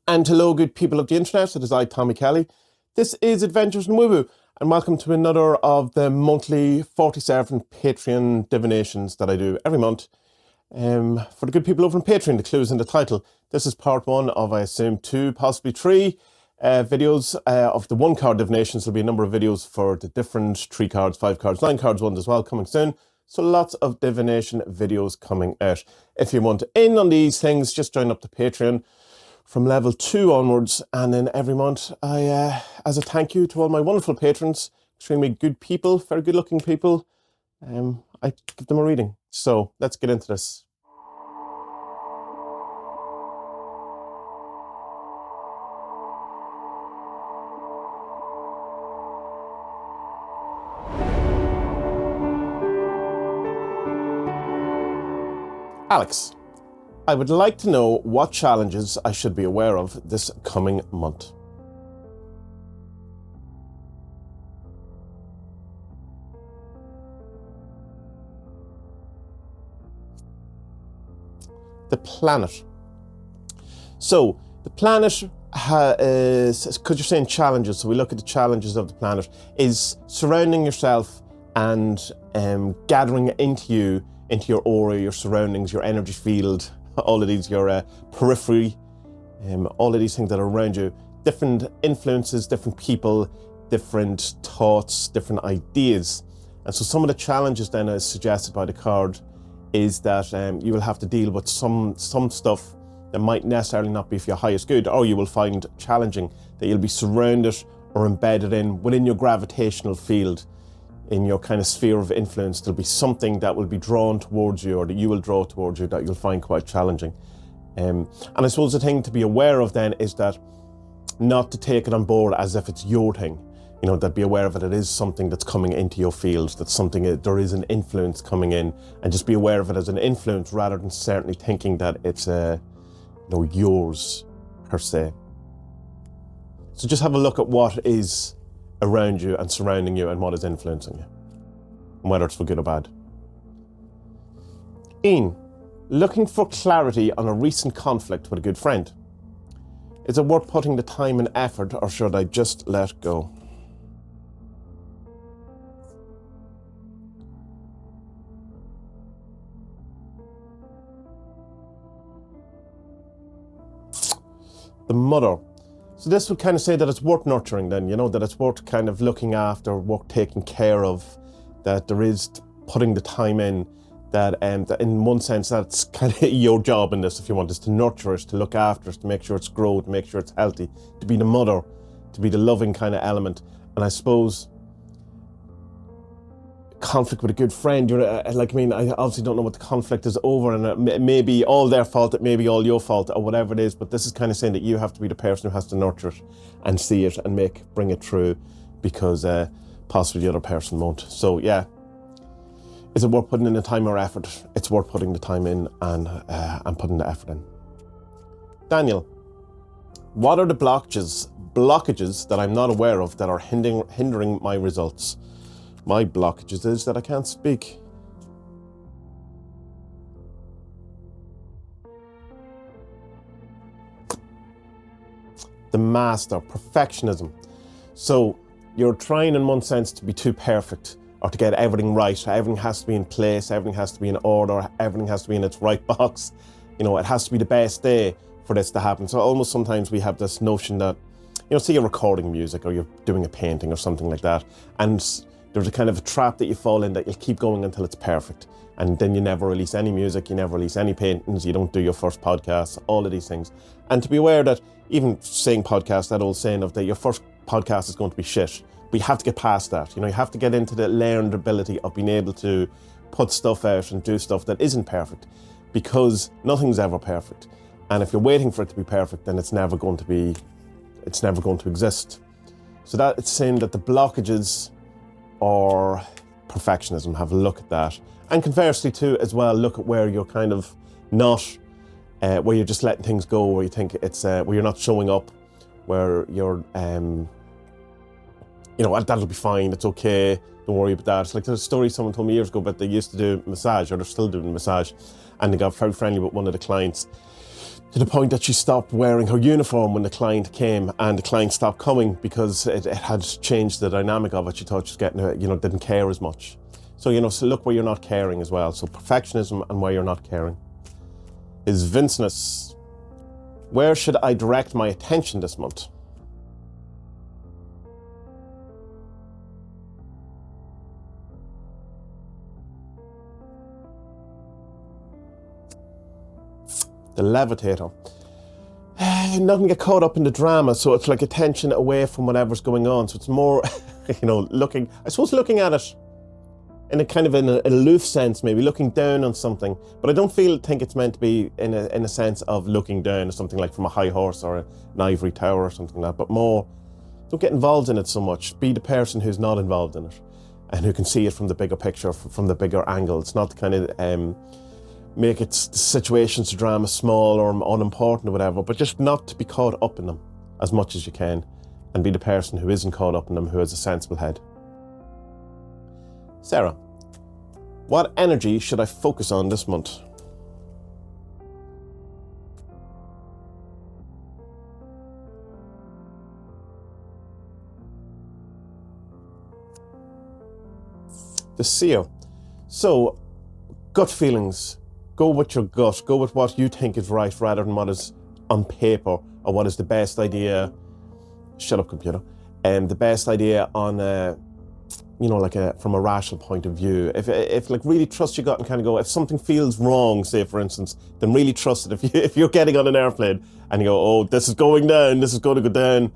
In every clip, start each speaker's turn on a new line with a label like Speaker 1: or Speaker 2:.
Speaker 1: And hello, good people of the internet. It is I, Tommy Kelly. This is Adventures in Woo Woo, and welcome to another of the monthly 47 Patreon divinations that I do every month. For the good people over on Patreon, the clue's in the title. This is part one of, I assume, 2, possibly 3 videos of the 1-card divinations. There'll be a number of videos for the different 3 cards, 5 cards, 9 cards ones as well coming soon. So lots of divination videos coming out. If you want in on these things, just join up the Patreon from level 2 onwards, and then every month I, as a thank you to all my wonderful patrons, extremely good people, very good looking people, I give them a reading. So let's get into this. Alex, I would like to know what challenges I should be aware of this coming month. The planet. So the planet is, because you're saying challenges, so we look at the challenges of the planet, is surrounding yourself and gathering into you, into your aura, your surroundings, your energy field, all of these, your periphery, all of these things that are around you, different influences, different people, different thoughts, different ideas. And so some of the challenges then, as suggested by the card, is that you will have to deal with some stuff that might necessarily not be for your highest good, or you will find challenging, that you'll be surrounded or embedded in within your gravitational field, in your kind of sphere of influence. There'll be something that will be drawn towards you, or that you will draw towards you, that you'll find quite challenging. And I suppose the thing to be aware of then is that not to take it on board as if it's your thing. You know, that be aware of it. It is something that's coming into your field, that's something, there is an influence coming in, and just be aware of it as an influence rather than certainly thinking that it's yours per se. So just have a look at what is around you and surrounding you and what is influencing you, and whether it's for good or bad. Ian, looking for clarity on a recent conflict with a good friend. Is it worth putting the time and effort, or should I just let go? The Mother. So this would kind of say that it's worth nurturing then, that it's worth kind of looking after, worth taking care of, that there is putting the time in, that in one sense that's kind of your job in this, if you want, is to nurture it, to look after it, to make sure it's grown, to make sure it's healthy, to be the mother, to be the loving kind of element. And I suppose conflict with a good friend, I obviously don't know what the conflict is over, and it may be all their fault, it may be all your fault, or whatever it is, but this is kind of saying that you have to be the person who has to nurture it and see it and bring it through, because possibly the other person won't. So yeah, is it worth putting in the time or effort? It's worth putting the time in and putting the effort in. Daniel, what are the blockages that I'm not aware of that are hindering my results? My blockages is that I can't speak. The Master, perfectionism. So you're trying in one sense to be too perfect, or to get everything right. Everything has to be in place, everything has to be in order, everything has to be in its right box. It has to be the best day for this to happen. So almost sometimes we have this notion that, say you're recording music or you're doing a painting or something like that, and there's a kind of a trap that you fall in, that you'll keep going until it's perfect. And then you never release any music, you never release any paintings, you don't do your first podcast, all of these things. And to be aware that even saying podcast, that old saying of that your first podcast is going to be shit, but you have to get past that. You have to get into the learned ability of being able to put stuff out and do stuff that isn't perfect, because nothing's ever perfect. And if you're waiting for it to be perfect, then it's never going to exist. So that it's saying that the blockages or perfectionism, have a look at that. And conversely too, as well, look at where you're kind of not, where you're just letting things go, where you think it's, where you're not showing up, where you're, that'll be fine, it's okay, don't worry about that. It's like there's a story someone told me years ago, but they used to do massage, or they're still doing massage, and they got very friendly with one of the clients to the point that she stopped wearing her uniform when the client came, and the client stopped coming because it had changed the dynamic of it. She thought she was getting, didn't care as much. So, so look where you're not caring as well. So perfectionism and where you're not caring. Is Vincenus. Where should I direct my attention this month? The Levitator. Not going to get caught up in the drama, so it's like attention away from whatever's going on. So it's more, looking at it in a kind of an aloof sense, maybe looking down on something. But I don't think it's meant to be in a sense of looking down at something like from a high horse or an ivory tower or something like that. But more, don't get involved in it so much. Be the person who's not involved in it and who can see it from the bigger picture, from the bigger angle. It's not kind of make it situations, drama small or unimportant or whatever, but just not to be caught up in them as much as you can, and be the person who isn't caught up in them, who has a sensible head. Sarah, what energy should I focus on this month? The Seer. So, gut feelings. Go with your gut. Go with what you think is right rather than what is on paper or what is the best idea. Shut up, computer. The best idea on, from a rational point of view. If really trust your gut and kind of go, if something feels wrong, say for instance, then really trust it. If you're getting on an airplane and you go, oh, this is going down, this is going to go down,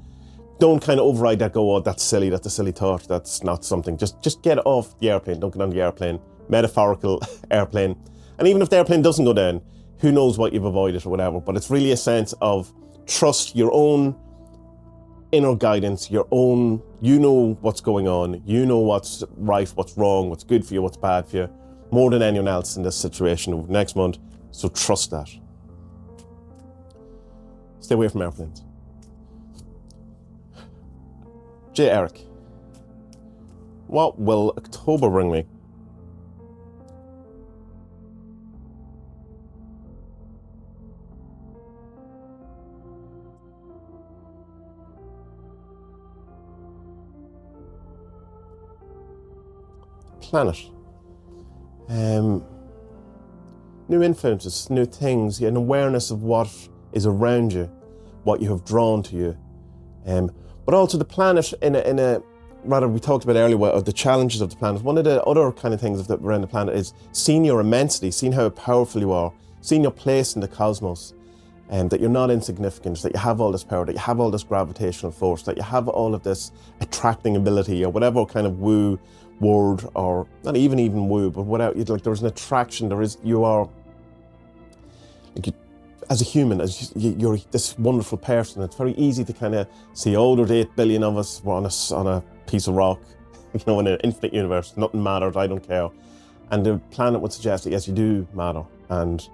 Speaker 1: don't kind of override that. Go, oh, that's silly. That's a silly thought. That's not something. Just get off the airplane. Don't get on the airplane. Metaphorical airplane. And even if the airplane doesn't go down, who knows what you've avoided or whatever. But it's really a sense of trust your own inner guidance, your own, you know what's going on, you know what's right, what's wrong, what's good for you, what's bad for you, more than anyone else in this situation next month. So trust that. Stay away from airplanes. J. Eric, what will October bring me? Planet. New influences, new things, an awareness of what is around you, what you have drawn to you. But also the planet we talked about earlier, of the challenges of the planet. One of the other kind of things around the planet is seeing your immensity, seeing how powerful you are, seeing your place in the cosmos, and that you're not insignificant, that you have all this power, that you have all this gravitational force, that you have all of this attracting ability, or whatever kind of woo word, or not even woo, but whatever, there's an attraction, you are, as a human, you're this wonderful person. It's very easy to kind of see, oh, there's 8 billion of us, we're on a piece of rock, in an infinite universe, nothing matters, I don't care. And the planet would suggest that yes, you do matter, and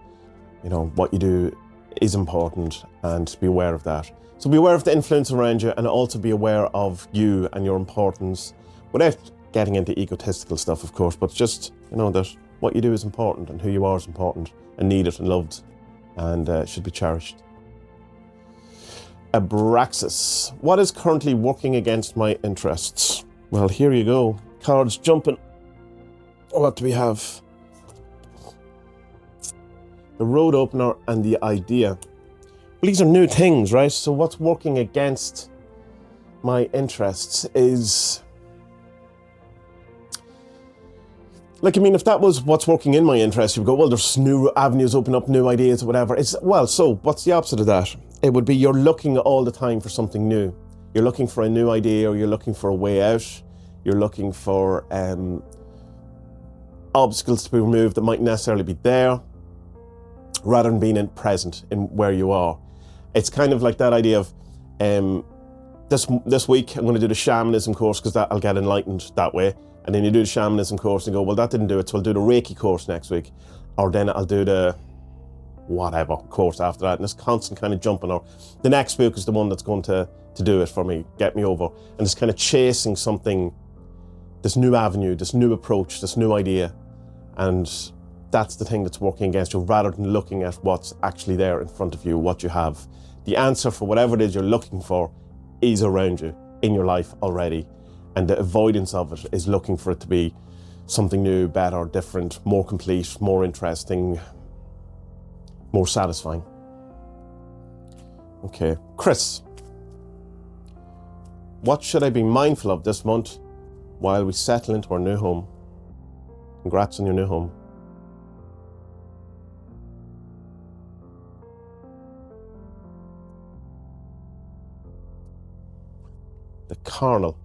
Speaker 1: what you do is important, and be aware of that. So be aware of the influence around you, and also be aware of you and your importance, without getting into egotistical stuff, of course, but just, that what you do is important, and who you are is important, and needed and loved, and should be cherished. Abraxas. What is currently working against my interests? Well, here you go. Cards jumping. What do we have? The road opener and the idea. Well, these are new things, right? So what's working against my interests is... if that was what's working in my interest, you would go, well, there's new avenues open up, new ideas, or whatever. So what's the opposite of that? It would be you're looking all the time for something new. You're looking for a new idea, or you're looking for a way out. You're looking for obstacles to be removed that might necessarily be there, rather than being present in where you are. It's kind of like that idea of this week I'm going to do the shamanism course because I'll get enlightened that way. And then you do the shamanism course and go, well, that didn't do it, so I'll do the Reiki course next week. Or then I'll do the whatever course after that. And it's constant kind of jumping. Or the next book is the one that's going to do it for me, get me over. And it's kind of chasing something, this new avenue, this new approach, this new idea. And that's the thing that's working against you, rather than looking at what's actually there in front of you, what you have. The answer for whatever it is you're looking for is around you in your life already. And the avoidance of it is looking for it to be something new, better, different, more complete, more interesting, more satisfying. Okay, Chris. What should I be mindful of this month while we settle into our new home? Congrats on your new home. The carnal.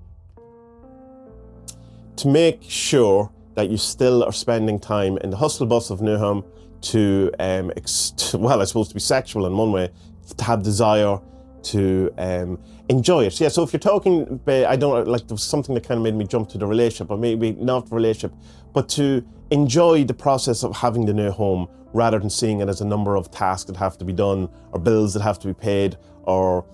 Speaker 1: To make sure that you still are spending time in the hustle bustle of new home to, well, I suppose to be sexual in one way, to have desire, to enjoy it. Yeah, so if you're talking, I don't like, there was something that kind of made me jump to the relationship, or maybe not the relationship, but to enjoy the process of having the new home rather than seeing it as a number of tasks that have to be done, or bills that have to be paid, or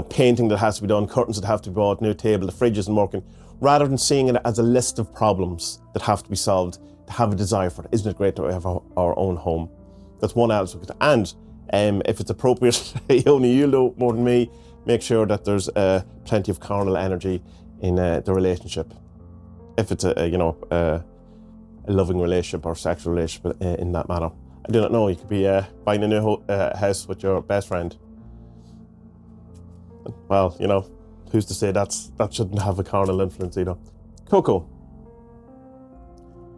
Speaker 1: painting that has to be done, curtains that have to be bought, new table, the fridge isn't working, rather than seeing it as a list of problems that have to be solved, to have a desire for it. Isn't it great to have our own home? That's one aspect. And if it's appropriate, only you'll know more than me, make sure that there's plenty of carnal energy in the relationship. If it's a loving relationship or sexual relationship in that manner. I do not know, you could be buying a new house with your best friend. Well, who's to say that shouldn't have a carnal influence either. Coco.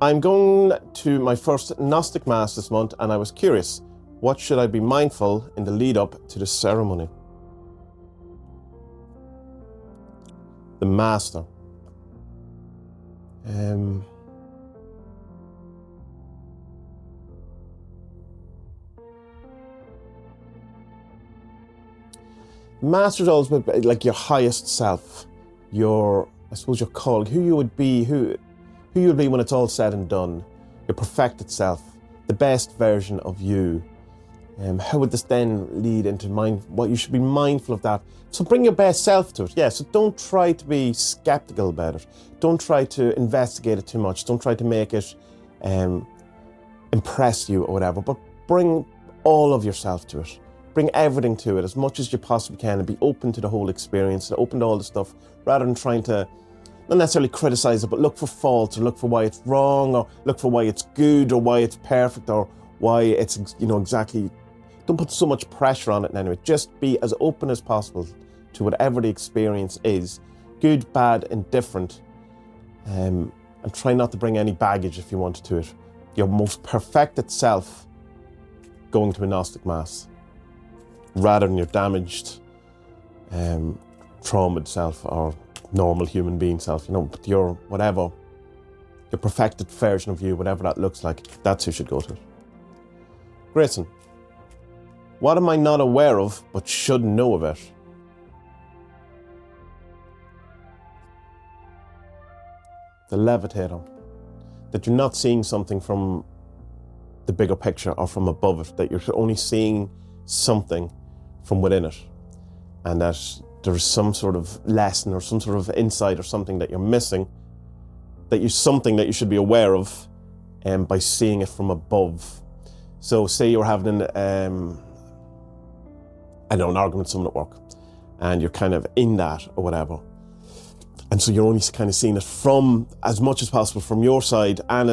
Speaker 1: I'm going to my first Gnostic Mass this month, and I was curious, what should I be mindful in the lead up to the ceremony? The Master. Master's always like your highest self, your calling, who you would be, who you would be when it's all said and done, your perfected self, the best version of you. How would this then lead into what you should be mindful of that? So bring your best self to it. Yeah, so don't try to be skeptical about it. Don't try to investigate it too much. Don't try to make it impress you or whatever, but bring all of yourself to it. Bring everything to it as much as you possibly can, and be open to the whole experience, and open to all the stuff, rather than trying to not necessarily criticize it, but look for faults, or look for why it's wrong, or look for why it's good, or why it's perfect, or why it's, exactly. Don't put so much pressure on it in any way. Just be as open as possible to whatever the experience is, good, bad, indifferent, and try not to bring any baggage, if you want, to it. Your most perfected self going to a Gnostic Mass, rather than your damaged, traumatized self, or normal human being self, but your perfected version of you, whatever that looks like, that's who should go to it. Grayson, what am I not aware of but should know about? The levitator. That you're not seeing something from the bigger picture or from above it, that you're only seeing something from within it, and that there's some sort of lesson or some sort of insight or something that you're missing, something that you should be aware of by seeing it from above. So say you're having an argument with someone at work, and you're kind of in that or whatever, and so you're only kind of seeing it from, as much as possible, from your side, and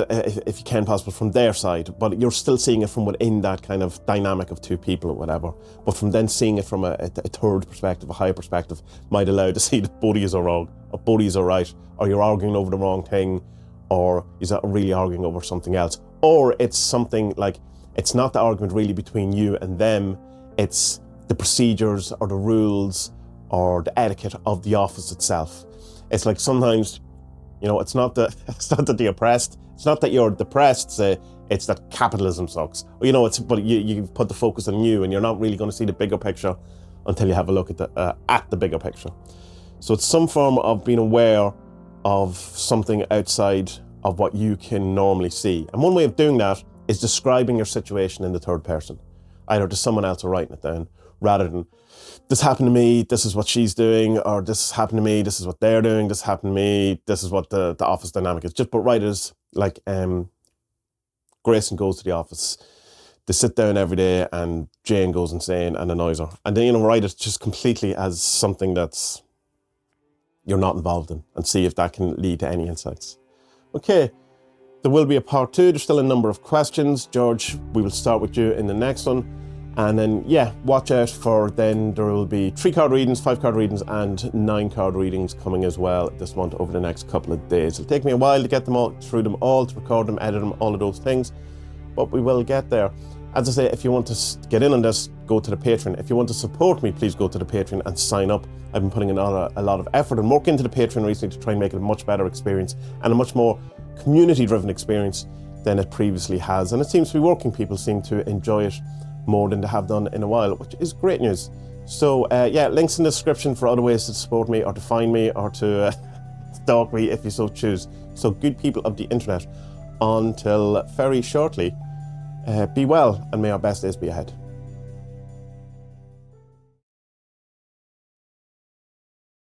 Speaker 1: if you can possible, from their side, but you're still seeing it from within that kind of dynamic of two people or whatever. But from then seeing it from a third perspective, a higher perspective, might allow you to see that both of you are wrong, or both of you are right, or you're arguing over the wrong thing, or you're really arguing over something else. Or it's something like, it's not the argument really between you and them, it's the procedures or the rules or the etiquette of the office itself. It's like sometimes, it's not that the oppressed, it's not that you're depressed, say, it's that capitalism sucks. Or, but you put the focus on you, and you're not really going to see the bigger picture until you have a look at the bigger picture. So it's some form of being aware of something outside of what you can normally see. And one way of doing that is describing your situation in the third person, either to someone else or writing it down, rather than, this happened to me, this is what she's doing, or this happened to me, this is what they're doing, this happened to me, this is what the office dynamic is. But write it as like Grayson goes to the office. They sit down every day and Jane goes insane and annoys her. And then, write it just completely as something that's you're not involved in and see if that can lead to any insights. Okay, there will be a part 2. There's still a number of questions. George, we will start with you in the next one. And then, watch out for then there will be 3-card readings, 5-card readings and 9-card readings coming as well this month over the next couple of days. It'll take me a while to get them all, through them all, to record them, edit them, all of those things. But we will get there. As I say, if you want to get in on this, go to the Patreon. If you want to support me, please go to the Patreon and sign up. I've been putting in a lot of effort and work into the Patreon recently to try and make it a much better experience and a much more community-driven experience than it previously has. And it seems to be working. People seem to enjoy it more than they have done in a while, which is great news. So links in the description for other ways to support me or to find me or to stalk me if you so choose. So good people of the internet, until very shortly, be well and may our best days be ahead.